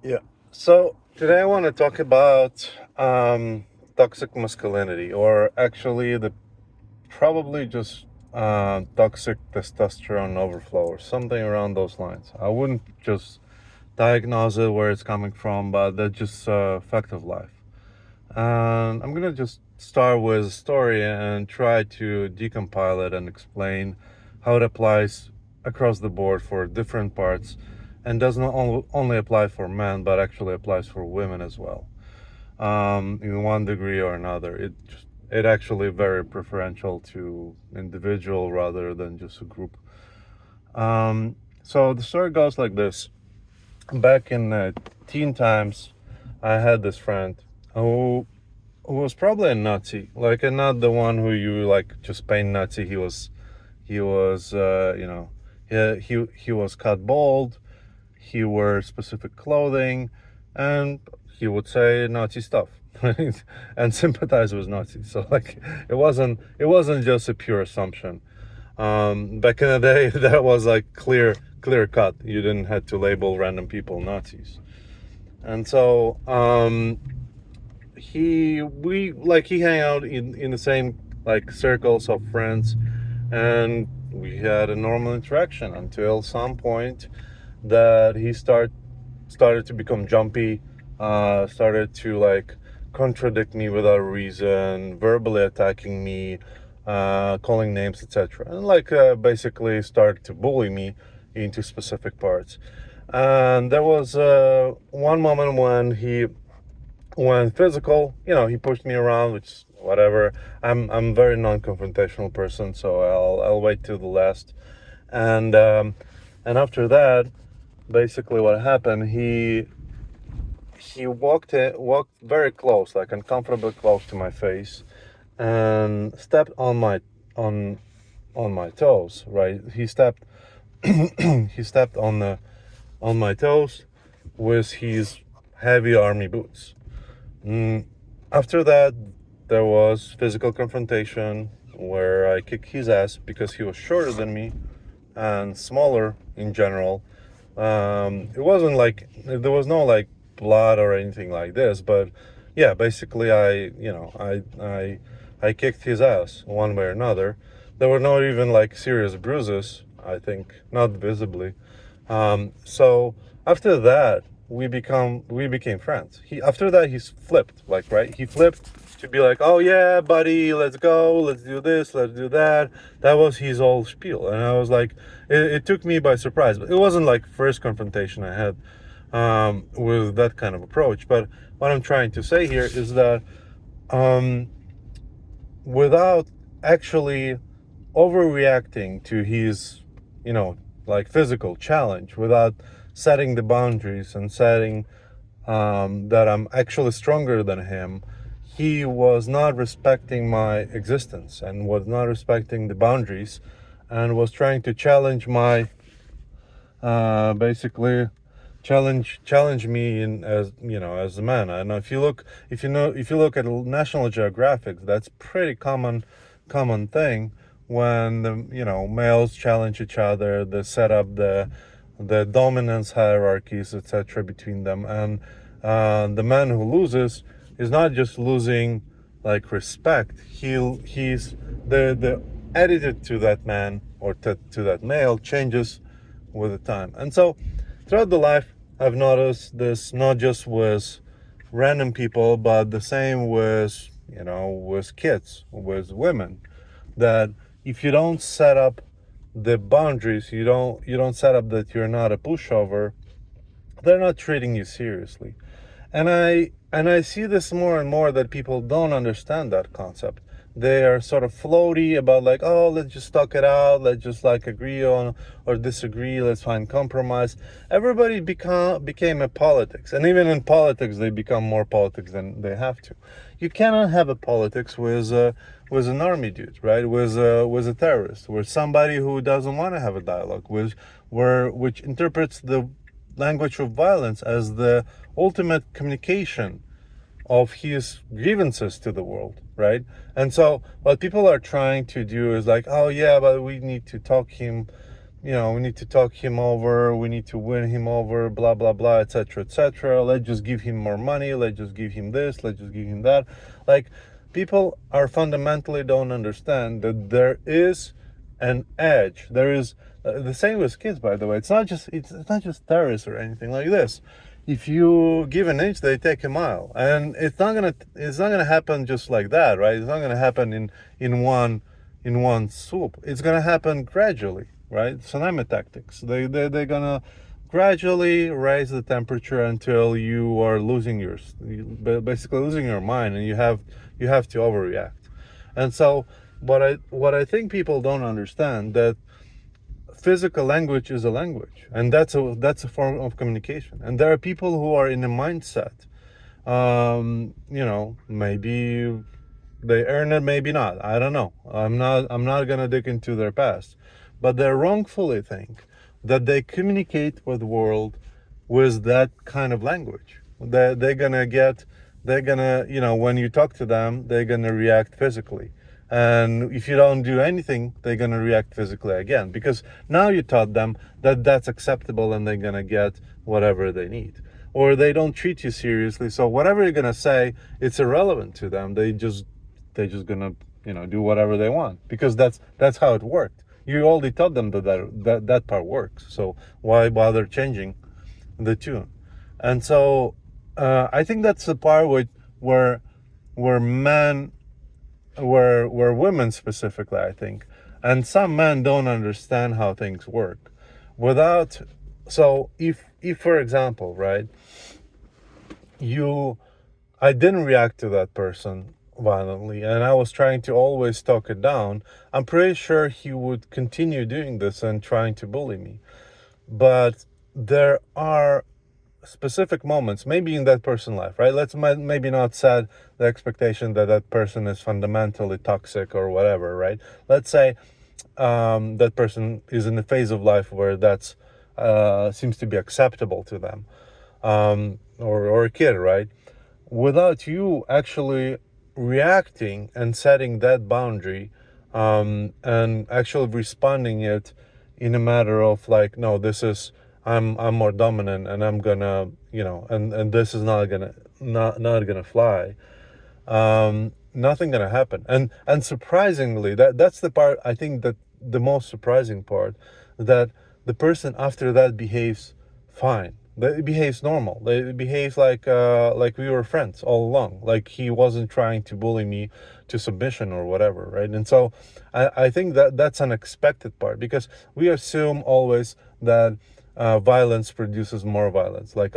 Yeah. So today I want to talk about toxic masculinity, or actually the probably just toxic testosterone overflow, or something around those lines. I wouldn't just diagnose it where it's coming from, but that's just a fact of life. And I'm gonna just start with a story and try to decompile it and explain how it applies across the board for different parts, and does not only apply for men, but actually applies for women as well. In one degree or another, it actually very preferential to individual rather than just a group. So the story goes like this: back in teen times, I had this friend who was probably a Nazi, like, and not the one who you like just plain Nazi. He was cut bald. He wore specific clothing, and he would say Nazi stuff, right? And sympathize with Nazis. So like, it wasn't just a pure assumption. Back in the day, that was like clear cut. You didn't have to label random people Nazis. And so he hang out in the same like circles of friends, and we had a normal interaction until some point that he started to become jumpy, started to like contradict me without reason, verbally attacking me, calling names, etc., and like basically started to bully me into specific parts. And there was one moment when physical, he pushed me around, which whatever. I'm very non-confrontational person, so I'll wait till the last. And after that, basically what happened, he walked very close, like uncomfortably close to my face, and stepped on on my toes. Right, he stepped on my toes with his heavy army boots. Mm, After that, there was physical confrontation where I kicked his ass because he was shorter than me and smaller in general. It wasn't like there was no like blood or anything like this, but yeah, basically I kicked his ass one way or another. There were not even like serious bruises, I think, not visibly. So after that, we became friends. He After that he flipped, like, right. He flipped to be like, "Oh yeah, buddy, let's go, let's do this, let's do that." That was his whole spiel, and I was like, it took me by surprise. But it wasn't like first confrontation I had with that kind of approach. But what I'm trying to say here is that um, without actually overreacting to his, you know, like physical challenge, without setting the boundaries and setting that I'm actually stronger than him, he was not respecting my existence and was not respecting the boundaries, and was trying to challenge my basically challenge me in, as as a man. I know if you look at National Geographic, that's pretty common thing when the males challenge each other. They set up the dominance hierarchies, etc., between them, and the man who loses is not just losing like respect. He's the attitude to that man, or to that male, changes with the time. And so throughout the life, I've noticed this not just with random people, but the same with with kids, with women, that if you don't set up the boundaries, you don't set up that you're not a pushover, they're not treating you seriously. And I see this more and more, that people don't understand that concept. They are sort of floaty about like, oh, let's just talk it out, let's just like agree on or disagree, let's find compromise. Everybody became a politics, and even in politics they become more politics than they have to. You cannot have a politics with an army dude, right? With a terrorist, with somebody who doesn't want to have a dialogue, which interprets the language of violence as the ultimate communication of his grievances to the world, right? And so what people are trying to do is like, oh yeah, but we need to talk him we need to talk him over, we need to win him over, blah blah blah, etc etc. Let's just give him more money, let's just give him this, let's just give him that. Like, people are fundamentally don't understand that there is an edge. There is the same with kids, by the way. It's not just terrorists or anything like this. If you give an inch, they take a mile, and it's not gonna happen just like that, right? It's not gonna happen in one swoop. It's gonna happen gradually, right? Tsunami tactics. They're gonna gradually raise the temperature until you are basically losing your mind, and you have to overreact. And so what I think people don't understand, that physical language is a language, and that's a form of communication. And there are people who are in a mindset, maybe they earn it, maybe not. I don't know. I'm not gonna dig into their past, but they wrongfully think that they communicate with the world with that kind of language. They're gonna, when you talk to them, they're gonna react physically. And if you don't do anything, they're gonna react physically again, because now you taught them that that's acceptable, and they're gonna get whatever they need. Or they don't treat you seriously, so whatever you're gonna say, it's irrelevant to them. They're just gonna do whatever they want, because that's how it worked. You already taught them that part works, so why bother changing the tune? And so I think that's the part where men, where women specifically, I think, and some men don't understand how things work. Without So if for example, right, you I didn't react to that person violently, and I was trying to always talk it down, I'm pretty sure he would continue doing this and trying to bully me. But there are specific moments, maybe in that person's life, right? Let's maybe not set the expectation that that person is fundamentally toxic or whatever, right? Let's say that person is in a phase of life where that's seems to be acceptable to them, or a kid, right? Without you actually reacting and setting that boundary, and actually responding it in a matter of like, no, this is, I'm more dominant, and I'm gonna, and this is not gonna fly. Nothing gonna happen. And surprisingly, that's the part, I think, that the most surprising part, that the person after that behaves fine. They behaves normal. They behave like we were friends all along. Like he wasn't trying to bully me to submission or whatever, right? And so I think that that's an expected part, because we assume always that violence produces more violence. Like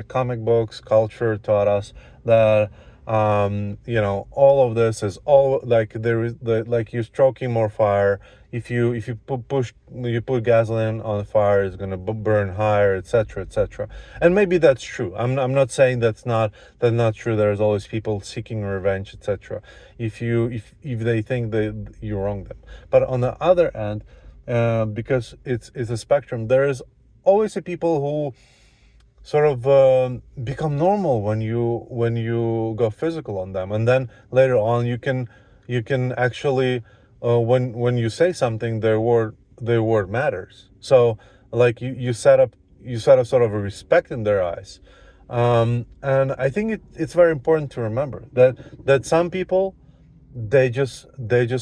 comic books, culture taught us that all of this is all like, there is like you're stroking more fire. If you put gasoline on the fire, it's gonna burn higher, etc etc. And maybe that's true. I'm not saying that's not true. There's always people seeking revenge, etc. If they think that you wrong them. But on the other end, because it's a spectrum, there is always a people who sort of become normal when you go physical on them, and then later on you can actually, when you say something, their word matters. So like you set up sort of a respect in their eyes. And I think it's very important to remember that some people, they just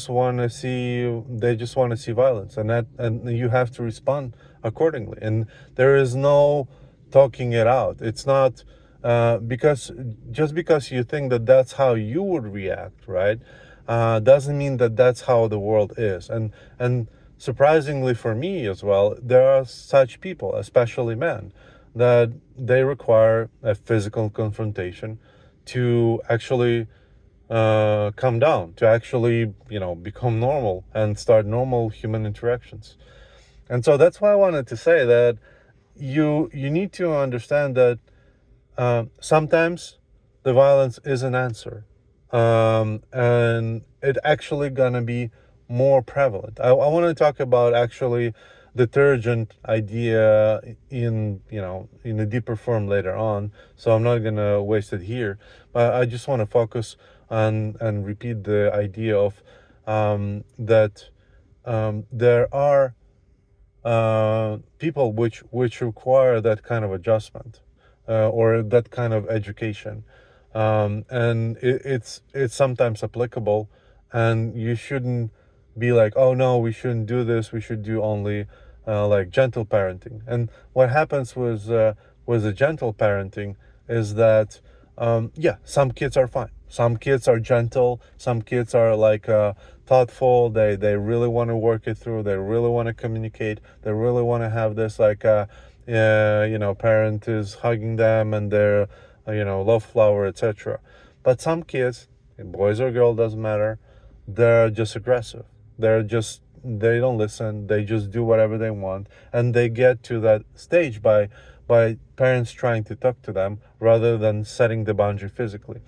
want to see violence, and you have to respond accordingly. And there is no talking it out. It's not because just because you think that that's how you would react, right, doesn't mean that that's how the world is. And surprisingly for me as well, there are such people, especially men, that they require a physical confrontation to actually come down, to actually become normal and start normal human interactions. And so that's why I wanted to say that you need to understand that sometimes the violence is an answer, and it actually gonna be more prevalent. I want to talk about actually detergent idea in a deeper form later on, so I'm not gonna waste it here. But I just want to focus on and repeat the idea of that there are people which require that kind of adjustment, or that kind of education, and it's sometimes applicable, and you shouldn't be like, oh no, we shouldn't do this. We should do only like gentle parenting. And what happens with the gentle parenting is that yeah, some kids are fine. Some kids are gentle. Some kids are like thoughtful. They really want to work it through. They really want to communicate. They really want to have this like parent is hugging them and they're love flower, etc. But some kids, boys or girls, doesn't matter. They're just aggressive. They don't listen. They just do whatever they want, and they get to that stage by parents trying to talk to them rather than setting the boundary physically.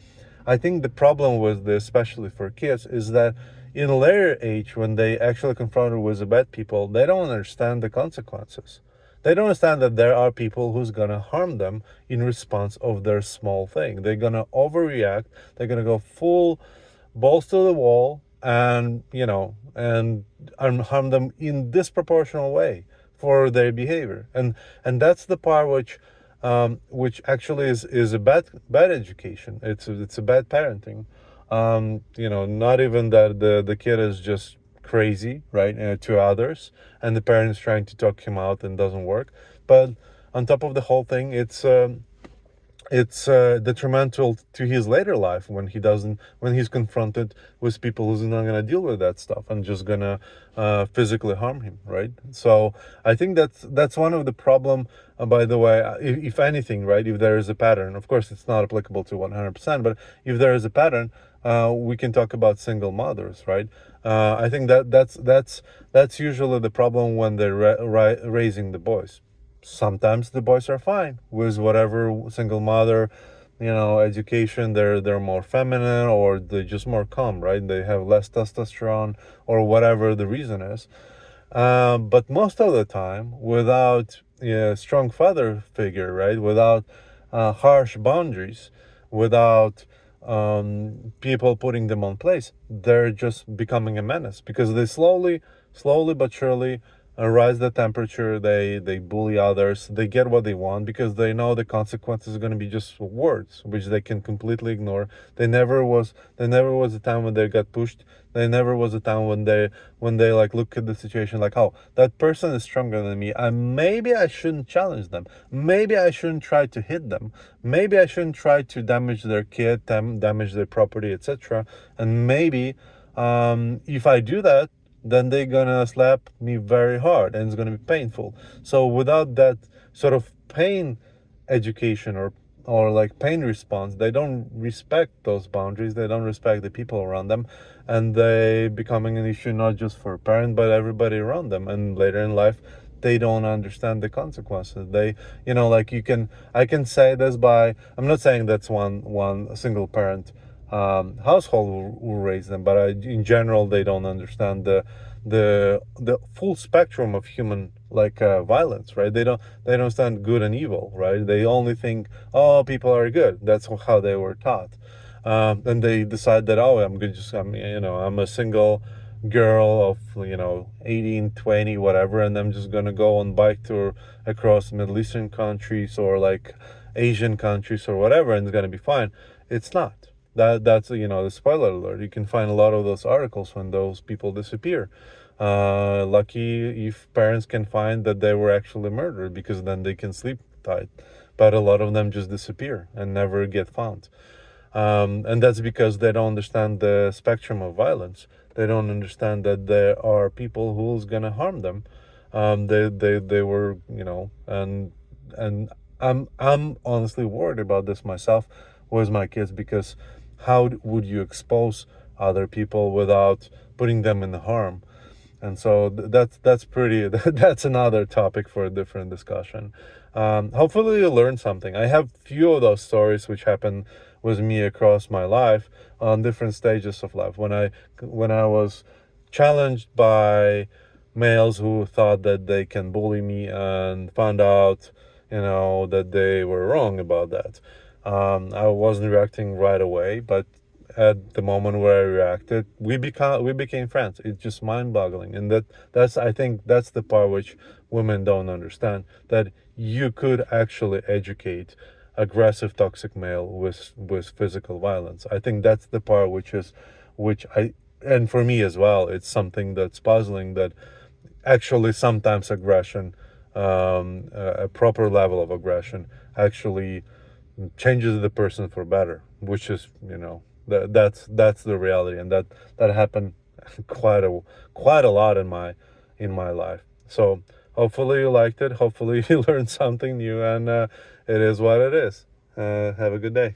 I think the problem with this, especially for kids, is that in a later age, when they actually confronted with the bad people, they don't understand the consequences. They don't understand that there are people who's gonna harm them in response of their small thing. They're gonna overreact. They're gonna go full balls to the wall, and harm them in disproportional way for their behavior. And that's the part which actually is a bad education. It's a bad parenting. Not even that the kid is just crazy, right, to others, and the parents trying to talk him out and doesn't work. But on top of the whole thing, it's detrimental to his later life when he's confronted with people who's not going to deal with that stuff and just going to physically harm him, right? So I think that's one of the problem. By the way, if anything, right, if there is a pattern, of course it's not applicable to 100%, but if there is a pattern, we can talk about single mothers, right? I think that's usually the problem when they're raising the boys. Sometimes the boys are fine with whatever single mother, education. They're more feminine, or they're just more calm, right? They have less testosterone, or whatever the reason is. But most of the time, without a strong father figure, right, without harsh boundaries, without people putting them on place, they're just becoming a menace because they slowly but surely rise the temperature. They bully others. They get what they want because they know the consequences are going to be just words, which they can completely ignore. There never was a time when they got pushed. There never was a time when they like look at the situation like, oh, that person is stronger than me. Maybe I shouldn't challenge them. Maybe I shouldn't try to hit them. Maybe I shouldn't try to damage their kid, damage their property, etc. And maybe if I do that, then they're gonna slap me very hard and it's gonna be painful. So without that sort of pain education or like pain response, they don't respect those boundaries. They don't respect the people around them, and they becoming an issue not just for a parent but everybody around them. And later in life, they don't understand the consequences. Like I can say this by, I'm not saying that's one single parent household will raise them, but in general they don't understand the full spectrum of human like violence, right? They don't understand good and evil, right? They only think, oh, people are good. That's how they were taught. And they decide that, oh, I'm a single girl of 18, 20, whatever, and I'm just gonna go on bike tour across Middle Eastern countries or like Asian countries or whatever, and it's gonna be fine. It's not. That's the spoiler alert. You can find a lot of those articles when those people disappear. Lucky if parents can find that they were actually murdered, because then they can sleep tight. But a lot of them just disappear and never get found. And that's because they don't understand the spectrum of violence. They don't understand that there are people who's gonna harm them. They were, and I'm honestly worried about this myself with my kids, because how would you expose other people without putting them in harm? And so that's pretty that's another topic for a different discussion. Hopefully you learned something. I have few of those stories which happened with me across my life on different stages of life. When I was challenged by males who thought that they can bully me, and found out that they were wrong about that. I wasn't reacting right away, but at the moment where I reacted, we became friends. It's just mind-boggling, and that's I think that's the part which women don't understand, that you could actually educate aggressive toxic male with physical violence. I think that's the part which I and for me as well, it's something that's puzzling, that actually sometimes aggression, a proper level of aggression, actually changes the person for better, which is, that's the reality, and that happened quite a lot in my life. So hopefully you liked it, hopefully you learned something new, and it is what it is. Have a good day.